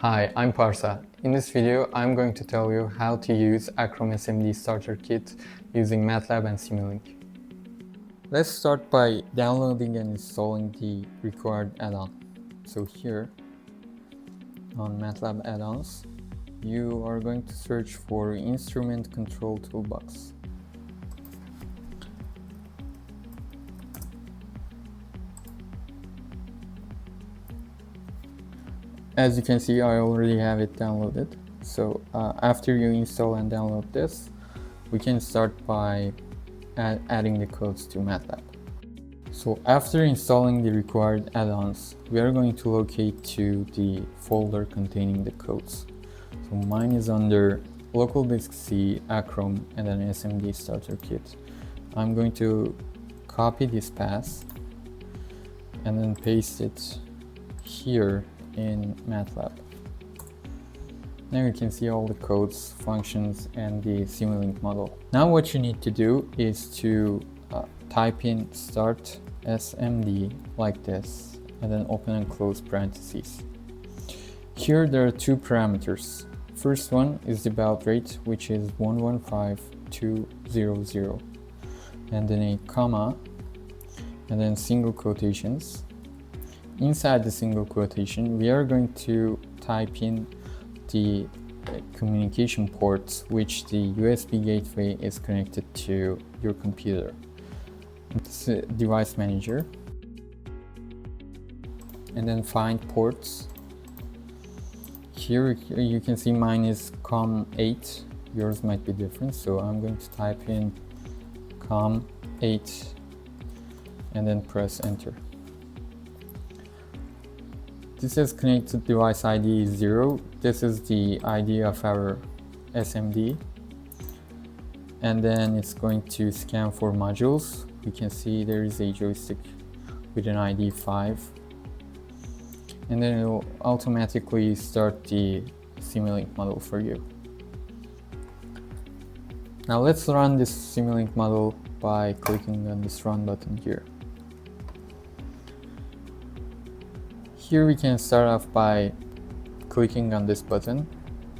Hi, I'm Parsa. In this video, I'm going to tell you how to use ACROME SMD Starter Kit using Matlab and Simulink. Let's start by downloading and installing the required add-on. So here, on Matlab add-ons, you are going to search for Instrument Control Toolbox. As you can see, I already have it downloaded. So after you install and download this, we can start by adding the codes to Matlab. So after installing the required add-ons, we are going to locate to the folder containing the codes. So mine is under local disk C, ACROME, and then SMD Starter Kit. I'm going to copy this path and then paste it here in Matlab. Now you can see all the codes, functions, and the Simulink model. Now what you need to do is to type in start SMD like this, and then open and close parentheses. Here there are two parameters. First one is the baud rate, which is 115200, and then a comma, and then single quotations. Inside the single quotation, we are going to type in the communication ports which the USB gateway is connected to your computer. It's a device manager. And then find ports. Here you can see mine is COM8. Yours might be different, so I'm going to type in COM8 and then press enter. This is connected device ID 0. This is the ID of our SMD. And then it's going to scan for modules. We can see there is a joystick with an ID 5. And then it will automatically start the Simulink model for you. Now let's run this Simulink model by clicking on this run button here. Here we can start off by clicking on this button,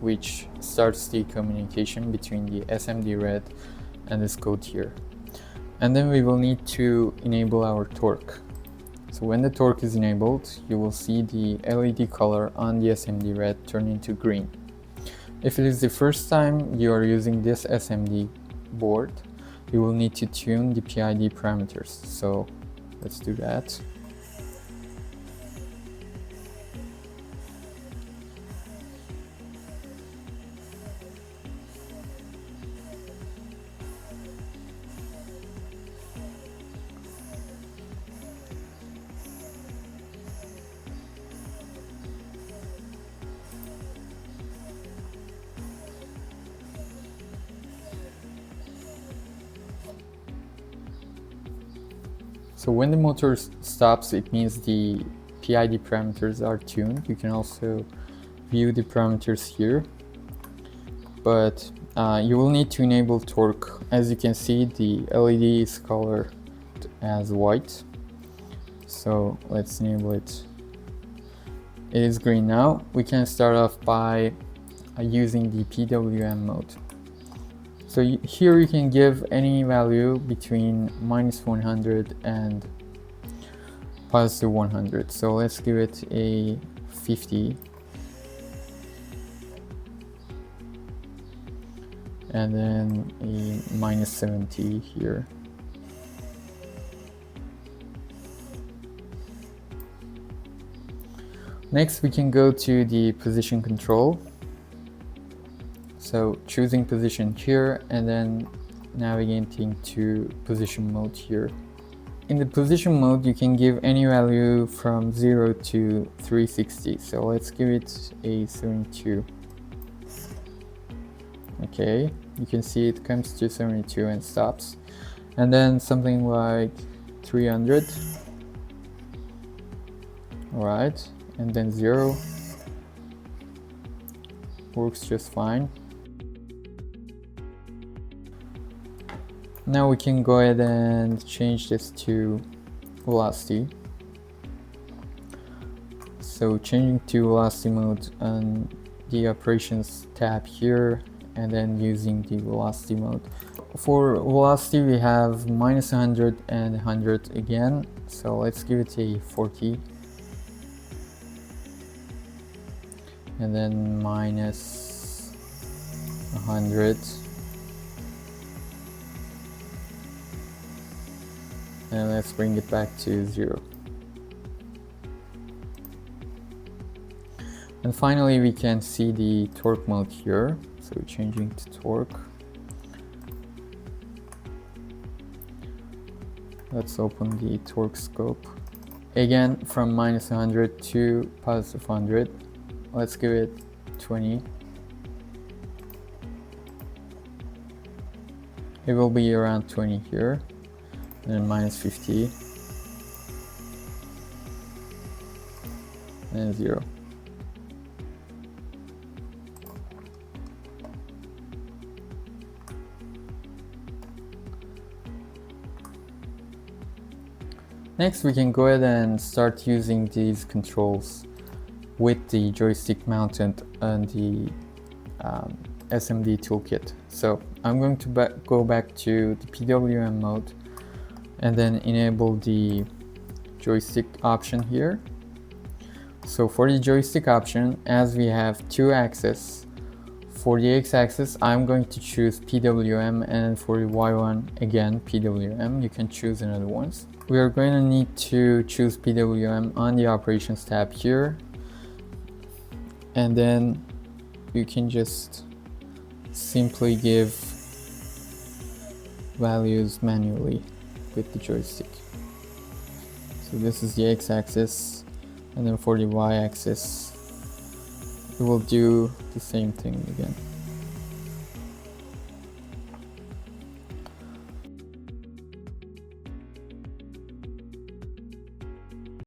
which starts the communication between the SMD red and this code here. And then we will need to enable our torque. So when the torque is enabled, you will see the LED color on the SMD red turn into green. If it is the first time you are using this SMD board, you will need to tune the PID parameters. So let's do that. So when the motor stops, it means the PID parameters are tuned. You can also view the parameters here, but you will need to enable torque. As you can see, the LED is colored as white. So let's enable it. It is green now. We can start off by using the PWM mode. So here you can give any value between -100 and +100. So let's give it a 50. And then a -70 here. Next we can go to the position control. So choosing position here and then navigating to position mode here. In the position mode, you can give any value from 0 to 360. So let's give it a 72. Okay, you can see it comes to 72 and stops. And then something like 300. All right, and then 0. Works just fine. Now we can go ahead and change this to velocity. So changing to velocity mode on the operations tab here, and then using the velocity mode. For velocity we have -100 and 100 again, so let's give it a 40, and then -100, and let's bring it back to 0. And finally we can see the torque mode here, so changing to torque. Let's open the torque scope. Again, from -100 to +100. Let's give it 20. It will be around 20 here. And then -50. And 0. Next, we can go ahead and start using these controls with the joystick mounted on the SMD toolkit. So I'm going to go back to the PWM mode and then enable the joystick option here. So for the joystick option, as we have 2 axes, for the x-axis I'm going to choose PWM, and for the y one again PWM. You can choose another ones. We are going to need to choose PWM on the operations tab here, and then you can just simply give values manually with the joystick. So this is the x-axis, and then for the y-axis it will do the same thing again.